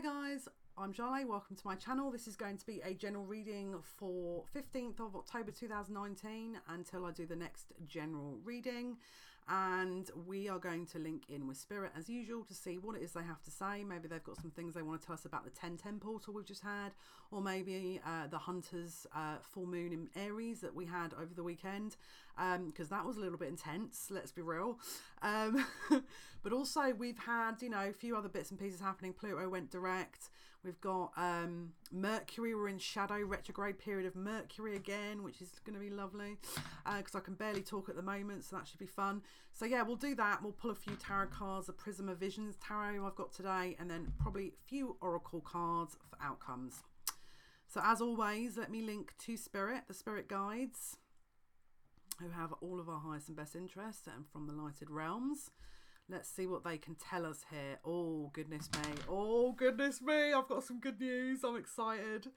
Hi guys, I'm Jale, welcome to my channel. This is going to be a general reading for 15th of October 2019 until I do the next general reading, and we are going to link in with Spirit as usual to see what it is they have to say. Maybe they've got some things they want to tell us about the 1010 portal we've just had, or maybe the Hunter's full moon in Aries that we had over the weekend, because that was a little bit intense, let's be real. But also we've had, a few other bits and pieces happening. Pluto went direct. We've got Mercury, we're in shadow retrograde period of Mercury again, which is going to be lovely because I can barely talk at the moment, so that should be fun. So yeah, we'll do that. We'll pull a few tarot cards, the Prism of Visions tarot I've got today, and then probably a few oracle cards for outcomes. So as always, let me link to Spirit, the Spirit guides, who have all of our highest and best interests and from the lighted realms. Let's see what they can tell us here. Oh, goodness me. Oh, goodness me. I've got some good news. I'm excited.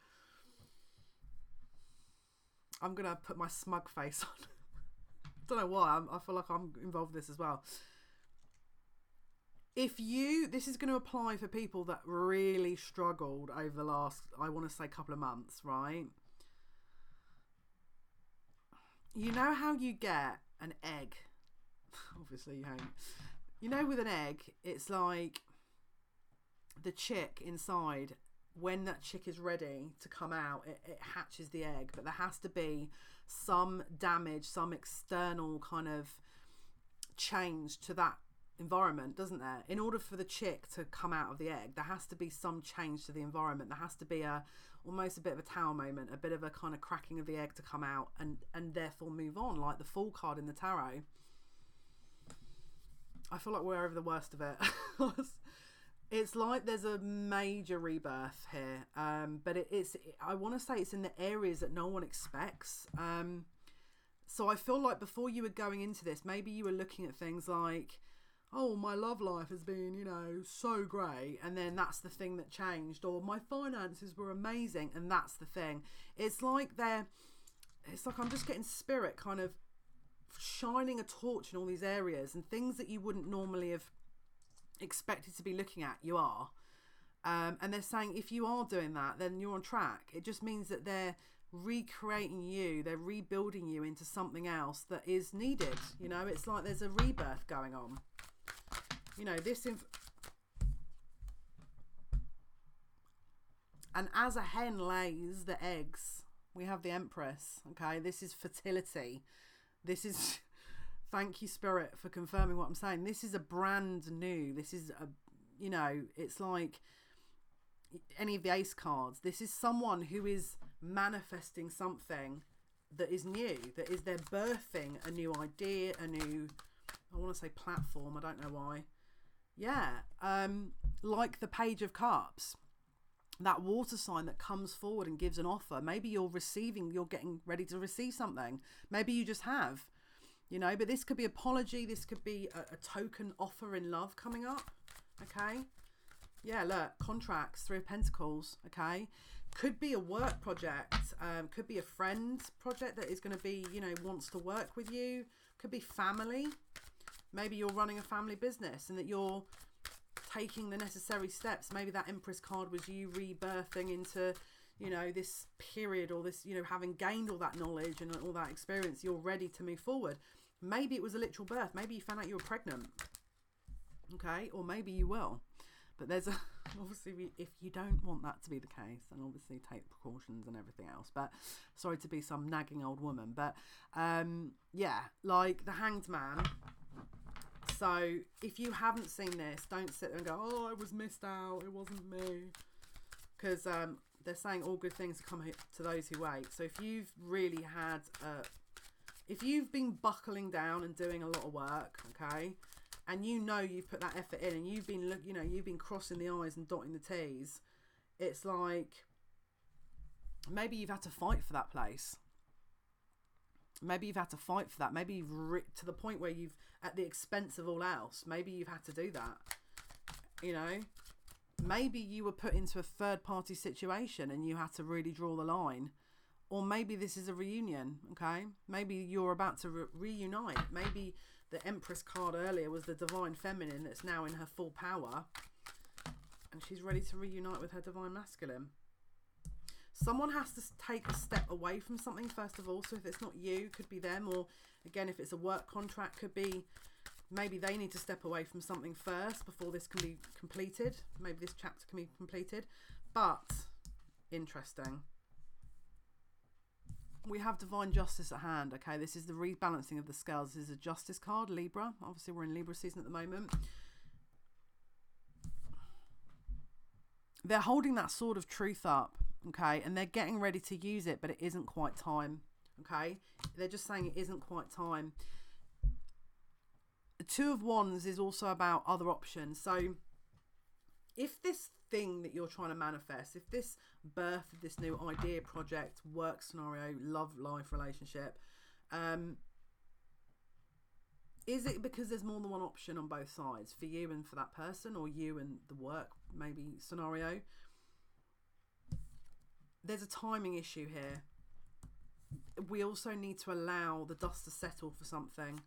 I'm going to put my smug face on. I don't know why. I feel like I'm involved in this as well. This is going to apply for people that really struggled over the last, I want to say, couple of months, right? You know how you get an egg? Obviously you haven't. With an egg, it's like the chick inside, when that chick is ready to come out, it hatches the egg, but there has to be some damage, some external kind of change to that environment, doesn't there? In order for the chick to come out of the egg, there has to be some change to the environment. There has to be almost a bit of a tower moment, a bit of a kind of cracking of the egg to come out and therefore move on, like the Fool card in the tarot. I feel like we're over the worst of it. It's like there's a major rebirth here, but I want to say it's in the areas that no one expects. So I feel like before you were going into this, maybe you were looking at things like, oh, my love life has been, so great, and then that's the thing that changed, or my finances were amazing, and that's the thing. It's like I'm just getting Spirit kind of shining a torch in all these areas, and things that you wouldn't normally have expected to be looking at, you are. And they're saying if you are doing that, then you're on track. It just means that they're recreating you, they're rebuilding you into something else that is needed. It's like there's a rebirth going on. And as a hen lays the eggs, we have the Empress. Okay, this is fertility. This is, thank you Spirit for confirming what I'm saying. This is a brand new, this is it's like any of the ace cards. This is someone who is manifesting something that is new, that is, they're birthing a new idea, a new, I want to say platform, I don't know why. Yeah, like the Page of Cups, that water sign that comes forward and gives an offer. Maybe you're getting ready to receive something. Maybe you just have, but this could be apology. This could be a token offer in love coming up. Okay. Yeah, look, contracts, 3 of Pentacles. Okay. Could be a work project. Could be a friend project that is going to be, wants to work with you. Could be family. Maybe you're running a family business and that you're taking the necessary steps. Maybe that Empress card was you rebirthing into, this period, or this, having gained all that knowledge and all that experience, you're ready to move forward. Maybe it was a literal birth. Maybe you found out you were pregnant. Okay. Or maybe you will. But there's obviously, if you don't want that to be the case, then obviously take precautions and everything else. But sorry to be some nagging old woman. But yeah, like the Hanged Man. So if you haven't seen this, don't sit there and go, oh, I was missed out, it wasn't me. Because they're saying all good things come to those who wait. So if you've really had, if you've been buckling down and doing a lot of work, okay, and you've put that effort in, and you've been, you've been crossing the I's and dotting the T's, it's like, maybe you've had to fight for that place. Maybe you've had to fight for that. Maybe you've to the point where you've, at the expense of all else, maybe you've had to do that. Maybe you were put into a third party situation and you had to really draw the line. Or maybe this is a reunion, okay? Maybe you're about to reunite. Maybe the Empress card earlier was the Divine Feminine that's now in her full power. And she's ready to reunite with her divine masculine. Someone has to take a step away from something first of all. So if it's not you, could be them. Or again, if it's a work contract, could be maybe they need to step away from something first before this can be completed. Maybe this chapter can be completed. But interesting. We have divine justice at hand. Okay, this is the rebalancing of the scales. This is a justice card, Libra. Obviously, we're in Libra season at the moment. They're holding that sword of truth up, okay, and they're getting ready to use it, but it isn't quite time, okay? They're just saying it isn't quite time. The Two of Wands is also about other options. So if this thing that you're trying to manifest, if this birth of this new idea, project, work scenario, love life, relationship, is it because there's more than one option on both sides for you and for that person, or you and the work maybe scenario? There's a timing issue here. We also need to allow the dust to settle for something.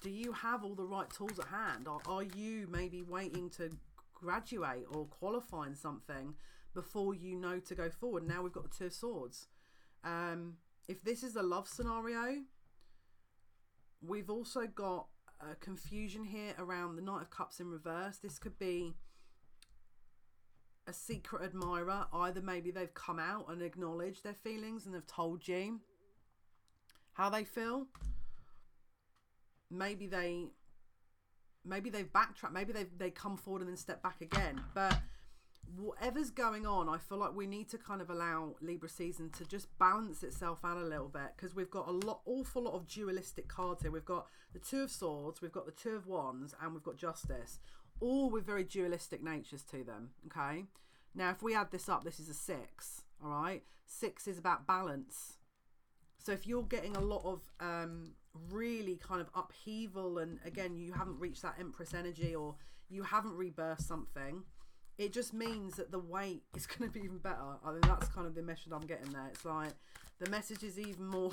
Do you have all the right tools at hand? Or are you maybe waiting to graduate or qualify in something before you know to go forward? Now we've got the Two of Swords. If this is a love scenario, we've also got a confusion here around the Knight of Cups in reverse. This could be a secret admirer. Either maybe they've come out and acknowledged their feelings and they've told you how they feel. Maybe they've backtracked. Maybe they come forward and then step back again. But whatever's going on, I feel like we need to kind of allow Libra season to just balance itself out a little bit, because we've got awful lot of dualistic cards here. We've got the Two of Swords, we've got the Two of Wands, and we've got Justice, all with very dualistic natures to them. Okay, now if we add this up, this is a 6. All right, 6 is about balance. So if you're getting a lot of really kind of upheaval, and again you haven't reached that Empress energy, or you haven't rebirthed something, it just means that the weight is going to be even better. I think that's kind of the message I'm getting there. It's like the message is even more,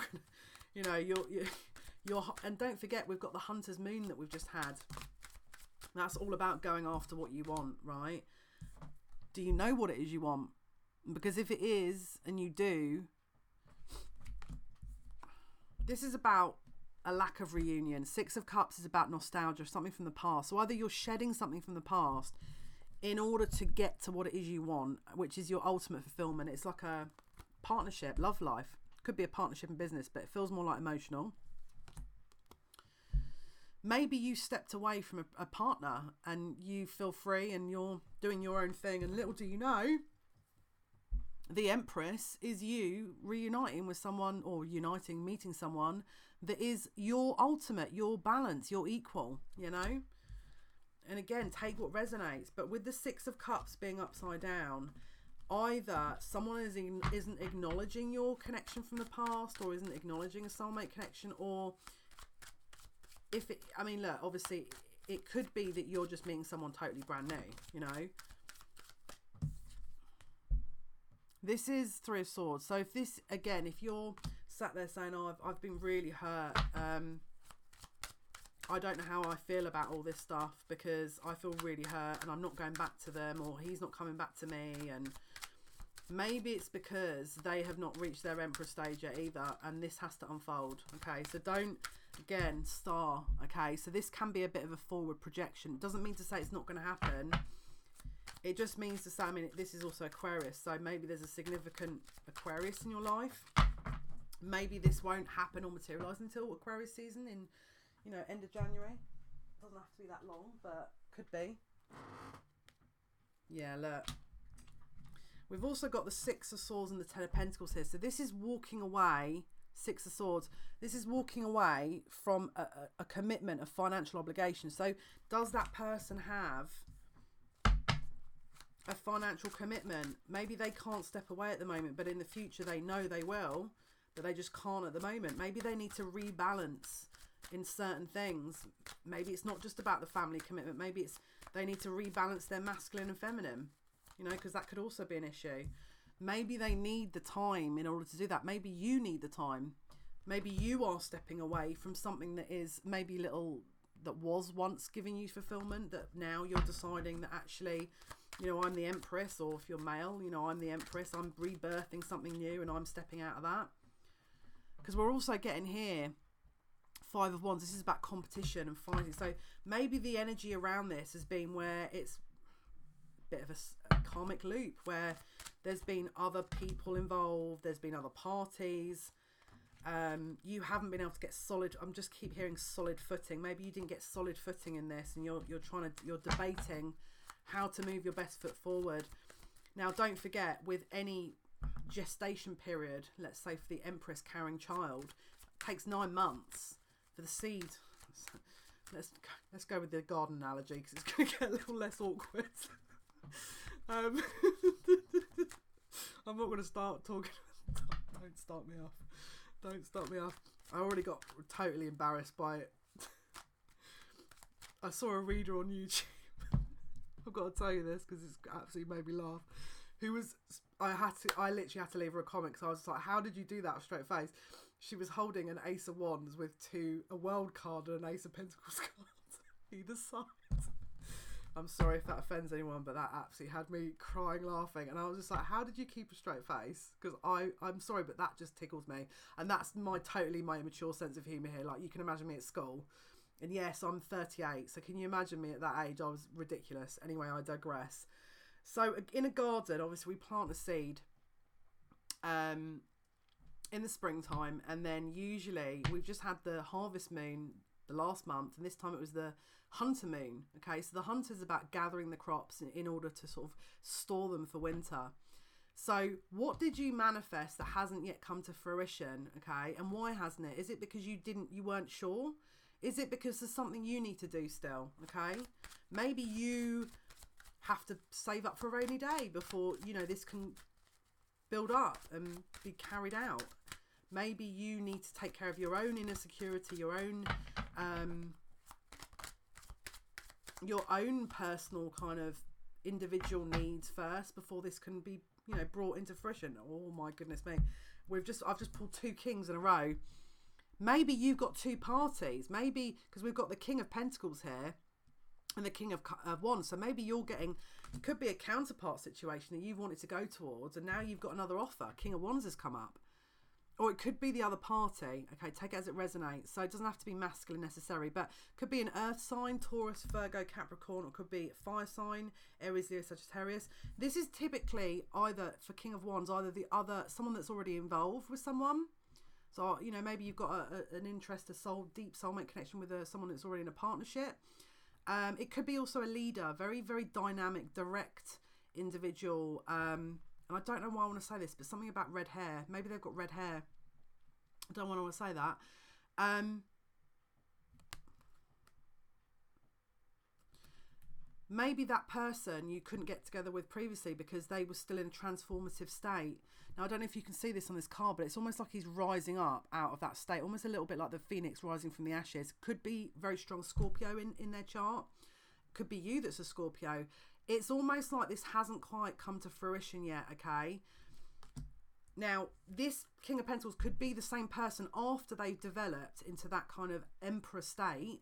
you know, you're, and don't forget, we've got the Hunter's Moon that we've just had. That's all about going after what you want, right? Do you know what it is you want? Because if it is, and you do, this is about a lack of reunion. 6 of Cups is about nostalgia, something from the past. So either you're shedding something from the past in order to get to what it is you want, which is your ultimate fulfillment. It's like a partnership, love life. Could be a partnership in business, but it feels more like emotional. Maybe you stepped away from a partner and you feel free and you're doing your own thing, and little do you know, the Empress is you reuniting with someone, or meeting someone that is your ultimate, your balance, your equal, you know? And again, take what resonates. But with the 6 of Cups being upside down, either someone isn't acknowledging your connection from the past, or isn't acknowledging a soulmate connection, or if it, I mean, look, obviously it could be that you're just meeting someone totally brand new, you know? This is 3 of Swords. So if this, again, if you're sat there saying, oh, I've been really hurt, I don't know how I feel about all this stuff, because I feel really hurt and I'm not going back to them, or he's not coming back to me, and maybe it's because they have not reached their Emperor stage yet either, and this has to unfold. Okay, so don't, again, star. Okay, so this can be a bit of a forward projection. It doesn't mean to say it's not going to happen. It just means to say, I mean, this is also Aquarius, so maybe there's a significant Aquarius in your life. Maybe this won't happen or materialise until Aquarius season in, you know, end of January. Doesn't have to be that long, but could be. Yeah, look. We've also got the 6 of Swords and the 10 of Pentacles here. So this is walking away, 6 of Swords. This is walking away from a commitment of financial obligation. So does that person have a financial commitment? Maybe they can't step away at the moment, but in the future they know they will, but they just can't at the moment. Maybe they need to rebalance in certain things. Maybe it's not just about the family commitment. Maybe it's they need to rebalance their masculine and feminine, you know, because that could also be an issue. Maybe they need the time in order to do that. Maybe you need the time. Maybe you are stepping away from something that is maybe a little that was once giving you fulfillment, that now you're deciding that actually, you know, I'm the Empress, or if you're male, you know, I'm the Empress, I'm rebirthing something new and I'm stepping out of that. Because we're also getting here Five of Wands. This is about competition and fighting. So maybe the energy around this has been where it's a bit of a karmic loop, where there's been other people involved, there's been other parties. You haven't been able to get solid. I'm just keep hearing solid footing. Maybe you didn't get solid footing in this, and you're debating how to move your best foot forward. Now, don't forget, with any gestation period, let's say for the Empress carrying child, it takes 9 months for the seed. Let's go with the garden analogy, because it's going to get a little less awkward. I'm not going to start talking. Don't start me off. Don't start me off. I already got totally embarrassed by it. I saw a reader on YouTube. I've got to tell you this because it's absolutely made me laugh. I literally had to leave her a comment because I was like, how did you do that with a straight face? She was holding an Ace of Wands with a World card and an Ace of Pentacles card either side. I'm sorry if that offends anyone, but that absolutely had me crying laughing. And I was just like, how did you keep a straight face? Because I'm sorry, but that just tickles me. And that's my immature sense of humour here. Like, you can imagine me at school. And yes, I'm 38. So can you imagine me at that age? I was ridiculous. Anyway, I digress. So in a garden, obviously we plant a seed in the springtime. And then usually we've just had the harvest moon the last month. And this time it was the hunter moon. Okay, so the hunter is about gathering the crops in order to sort of store them for winter. So what did you manifest that hasn't yet come to fruition? Okay, and why hasn't it? Is it because you weren't sure? Is it because there's something you need to do still? Okay, maybe you have to save up for a rainy day before, you know, this can build up and be carried out. Maybe you need to take care of your own inner security, your own personal kind of individual needs first before this can be, you know, brought into fruition. Oh my goodness me, I've just pulled 2 kings in a row. Maybe you've got 2 parties, maybe because we've got the King of Pentacles here and the King of Wands. So maybe you're getting, it could be a counterpart situation that you've wanted to go towards, and now you've got another offer. King of Wands has come up. Or it could be the other party. Okay, take it as it resonates. So it doesn't have to be masculine necessarily, but could be an earth sign, Taurus, Virgo, Capricorn, or could be fire sign, Aries, Leo, Sagittarius. This is typically either, for King of Wands, someone that's already involved with someone. So, you know, maybe you've got an interest, deep soulmate connection with someone that's already in a partnership. It could be also a leader, very, very dynamic, direct individual. And I don't know why I want to say this, but something about red hair. Maybe they've got red hair. I don't want to say that. Maybe that person you couldn't get together with previously because they were still in a transformative state. Now, I don't know if you can see this on this card, but it's almost like he's rising up out of that state, almost a little bit like the phoenix rising from the ashes. Could be very strong Scorpio in their chart. Could be you that's a Scorpio. It's almost like this hasn't quite come to fruition yet, okay? Now, this King of Pentacles could be the same person after they've developed into that kind of Emperor state,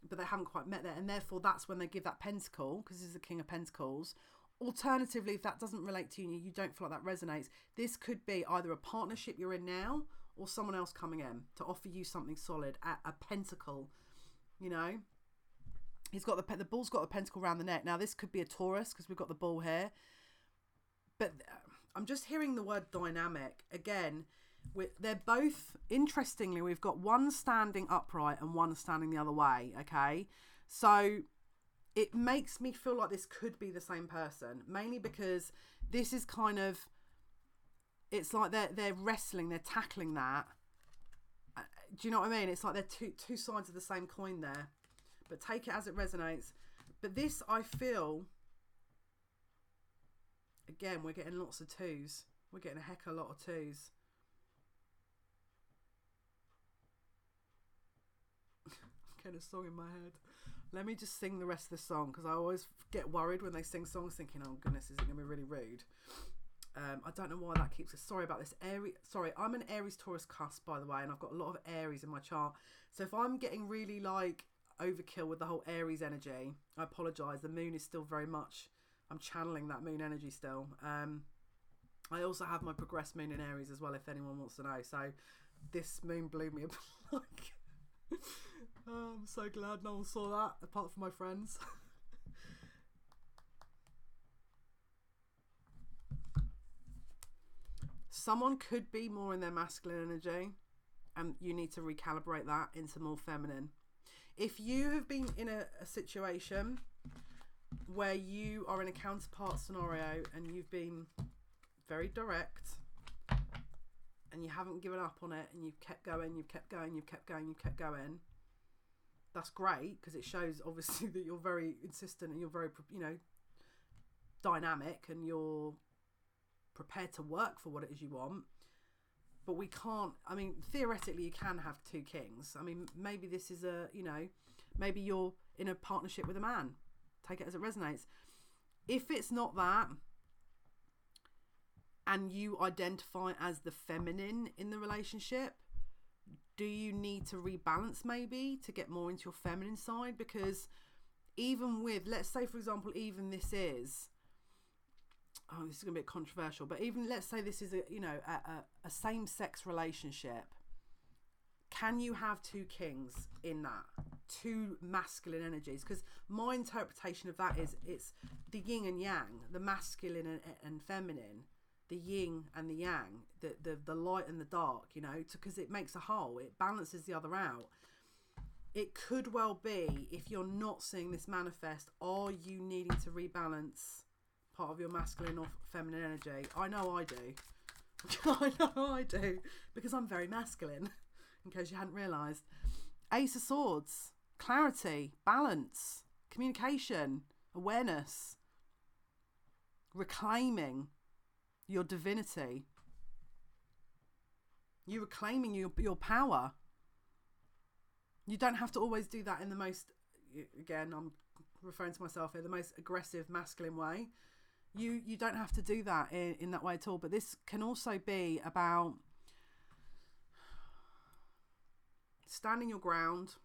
but they haven't quite met there, and therefore that's when they give that Pentacle, because this is the King of Pentacles. Alternatively, if that doesn't relate to you and you don't feel like that resonates, this could be either a partnership you're in now or someone else coming in to offer you something solid, a pentacle, you know? He's got the bull's got the pentacle around the neck. Now, this could be a Taurus because we've got the bull here. But I'm just hearing the word dynamic. Again, they're both, interestingly, we've got one standing upright and one standing the other way, okay? So it makes me feel like this could be the same person, mainly because this is kind of, it's like they're wrestling, they're tackling that. Do you know what I mean? It's like they're two sides of the same coin there. But take it as it resonates. But this, I feel, again, we're getting lots of 2s. We're getting a heck of a lot of 2s. I'm getting a song in my head. Let me just sing the rest of the song, because I always get worried when they sing songs thinking, oh goodness, is it going to be really rude? I don't know why that keeps us. Sorry about this. Sorry, I'm an Aries Taurus cusp, by the way, and I've got a lot of Aries in my chart. So if I'm getting really like, overkill with the whole Aries energy. I apologise. The moon is still very much, I'm channeling that moon energy still. I also have my progressed moon in Aries as well, if anyone wants to know. So this moon blew me like, oh, I'm so glad no one saw that apart from my friends. Someone could be more in their masculine energy, and you need to recalibrate that into more feminine. If you have been in a situation where you are in a counterpart scenario and you've been very direct and you haven't given up on it, and you've kept going, you've kept going, you've kept going, you've kept going, that's great, because it shows obviously that you're very insistent and you're very, you know, dynamic, and you're prepared to work for what it is you want. But we can't, I mean, theoretically you can have two kings. I mean, maybe this is a, you know, maybe you're in a partnership with a man. Take it as it resonates. If it's not that, and you identify as the feminine in the relationship, do you need to rebalance maybe to get more into your feminine side? Because even with, let's say for example, even this is, oh, this is going to be controversial, but even let's say this is a, you know, a same-sex relationship. Can you have two kings in that? Two masculine energies? Because my interpretation of that is it's the yin and yang, the masculine and feminine, the yin and the yang, the light and the dark, you know, because it makes a whole. It balances the other out. It could well be, if you're not seeing this manifest, are you needing to rebalance part of your masculine or feminine energy? I know I do. I know I do, because I'm very masculine, in case you hadn't realised. Ace of Swords, clarity, balance, communication, awareness, reclaiming your divinity. You reclaiming your power. You don't have to always do that in the most, again, I'm referring to myself here, the most aggressive masculine way. You don't have to do that in that way at all. But this can also be about standing your ground,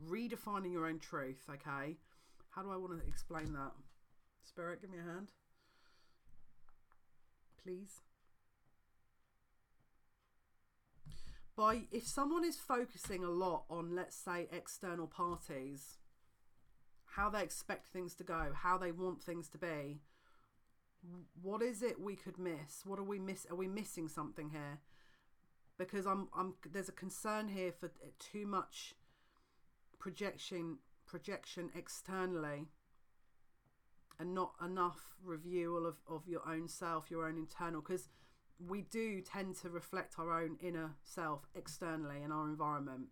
redefining your own truth. Okay, how do I want to explain that? Spirit, give me a hand, please. If someone is focusing a lot on, let's say, external parties, how they expect things to go, how they want things to be, what is it we could miss? What are we miss? Are we missing something here? Because there's a concern here for too much projection externally, and not enough review of your own self, your own internal, because we do tend to reflect our own inner self externally in our environment.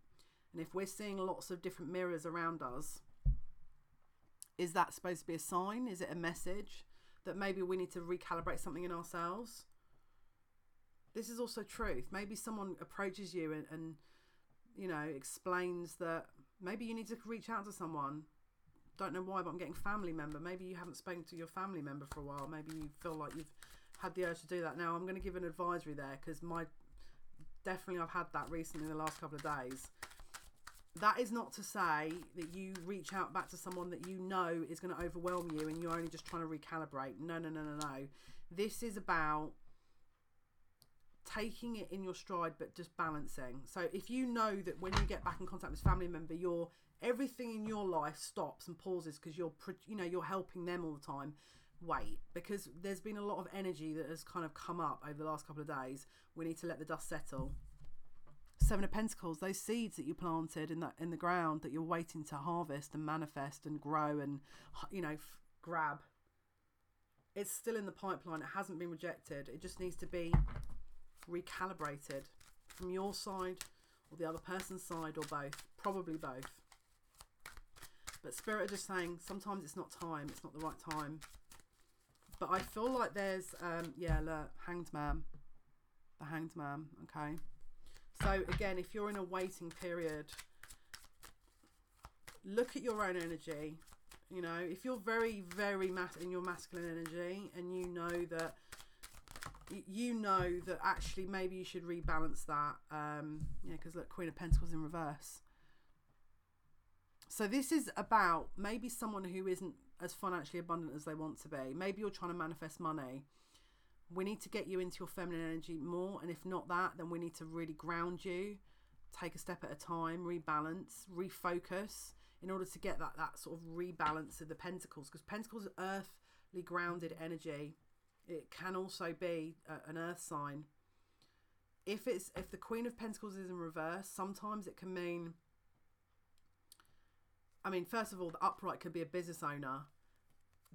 And if we're seeing lots of different mirrors around us, is that supposed to be a sign? Is it a message that maybe we need to recalibrate something in ourselves? This is also truth. Maybe someone approaches you and you know, explains that maybe you need to reach out to someone. Don't know why, but I'm getting family member. Maybe you haven't spoken to your family member for a while. Maybe you feel like you've had the urge to do that. Now I'm going to give an advisory there, because definitely I've had that recently in the last couple of days. That is not to say that you reach out back to someone that you know is going to overwhelm you and you're only just trying to recalibrate. No. This is about taking it in your stride, but just balancing. So if you know that when you get back in contact with a family member, everything in your life stops and pauses because you're helping them all the time. Wait, because there's been a lot of energy that has kind of come up over the last couple of days. We need to let the dust settle. Seven of Pentacles, those seeds that you planted in the ground that you're waiting to harvest and manifest and grow and, you know, grab. It's still in the pipeline. It hasn't been rejected. It just needs to be recalibrated from your side or the other person's side, or both. Probably both. But Spirit are just saying sometimes it's not time. It's not the right time. But I feel like there's, look, Hanged Man. The Hanged Man, okay. So again, if you're in a waiting period, look at your own energy. You know, if you're very, very in your masculine energy, and you know that, you know that actually maybe you should rebalance that. Yeah, because look, Queen of Pentacles in reverse. So this is about maybe someone who isn't as financially abundant as they want to be. Maybe you're trying to manifest money. We need to get you into your feminine energy more. And if not that, then we need to really ground you. Take a step at a time, rebalance, refocus in order to get that sort of rebalance of the Pentacles. Because Pentacles are earthly grounded energy. It can also be an earth sign. If the Queen of Pentacles is in reverse, sometimes it can mean, I mean, first of all, the upright could be a business owner,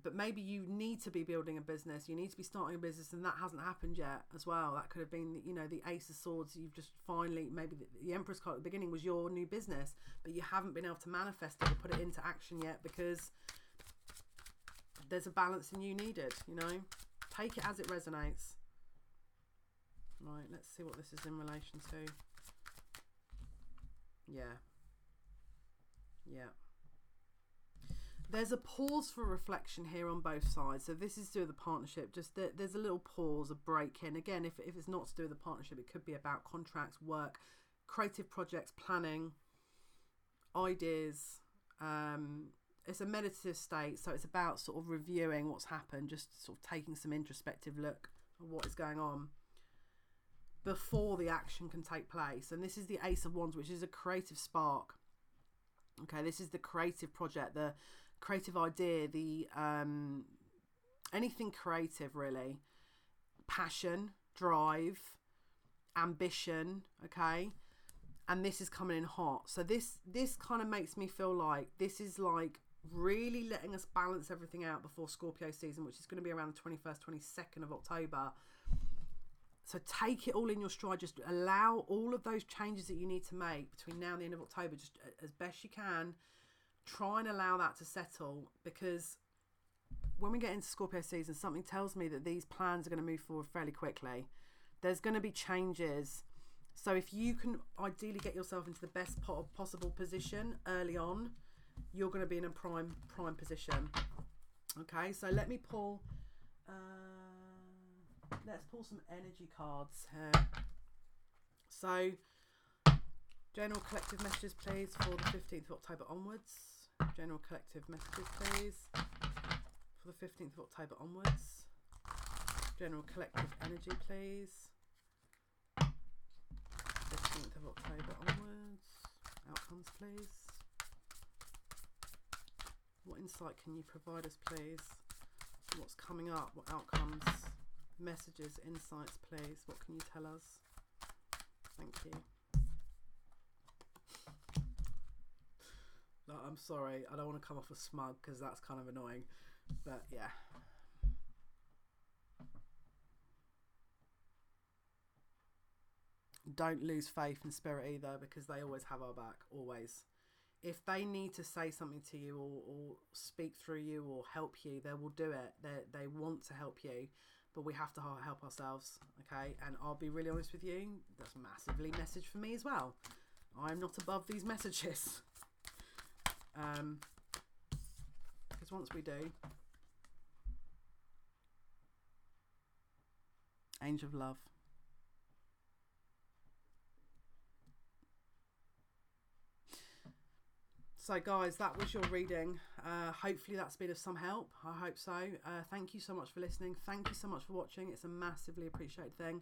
but maybe you need to be building a business. You need to be starting a business, and that hasn't happened yet as well. That could have been, you know, the Ace of Swords. You've just finally, maybe the Empress card at the beginning was your new business, but you haven't been able to manifest it or put it into action yet because there's a balancing you needed, you know. Take it as it resonates. Right, let's see what this is in relation to. Yeah. Yeah. There's a pause for reflection here on both sides. So this is to do with the partnership. Just there's a little pause, a break in. Again, if it's not to do with the partnership, it could be about contracts, work, creative projects, planning, ideas. It's a meditative state. So it's about sort of reviewing what's happened, just sort of taking some introspective look at what is going on before the action can take place. And this is the Ace of Wands, which is a creative spark. Okay, this is the creative project, the creative idea, the anything creative really. Passion, drive, ambition, okay? And this is coming in hot. So this kind of makes me feel like this is like really letting us balance everything out before Scorpio season, which is going to be around the 21st, 22nd of October. So take it all in your stride. Just allow all of those changes that you need to make between now and the end of October, just as best you can. Try and allow that to settle, because when we get into Scorpio season, something tells me that these plans are going to move forward fairly quickly. There's going to be changes. So if you can ideally get yourself into the best possible position early on, you're going to be in a prime position. Okay, so let me pull... let's pull some energy cards here. So, general collective messages, please, for the 15th of October onwards. General collective messages, please, for the 15th of October onwards. General collective energy, please. 15th of October onwards. Outcomes, please. What insight can you provide us, please? What's coming up? What outcomes? Messages, insights, please. What can you tell us? Thank you. No, I'm sorry, I don't want to come off as smug because that's kind of annoying, but yeah. Don't lose faith in spirit either, because they always have our back, always. If they need to say something to you or speak through you or help you, they will do it. They want to help you. But we have to help ourselves, okay? And I'll be really honest with you, that's a massively message for me as well. I'm not above these messages. Because once we do, Angel of Love. So guys, that was your reading. Hopefully that's been of some help. I hope so. Thank you so much for listening. Thank you so much for watching. It's a massively appreciated thing.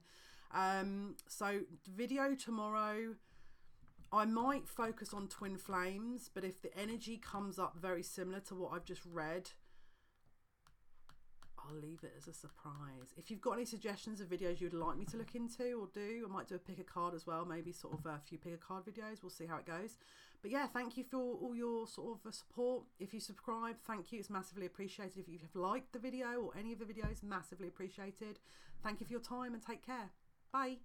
So video tomorrow, I might focus on twin flames, but if the energy comes up very similar to what I've just read, I'll leave it as a surprise. If you've got any suggestions of videos you'd like me to look into or do, I might do a pick a card as well, maybe sort of a few pick a card videos. We'll see how it goes. But yeah, thank you for all your sort of support. If you subscribe, thank you. It's massively appreciated. If you have liked the video or any of the videos, massively appreciated. Thank you for your time and take care. Bye.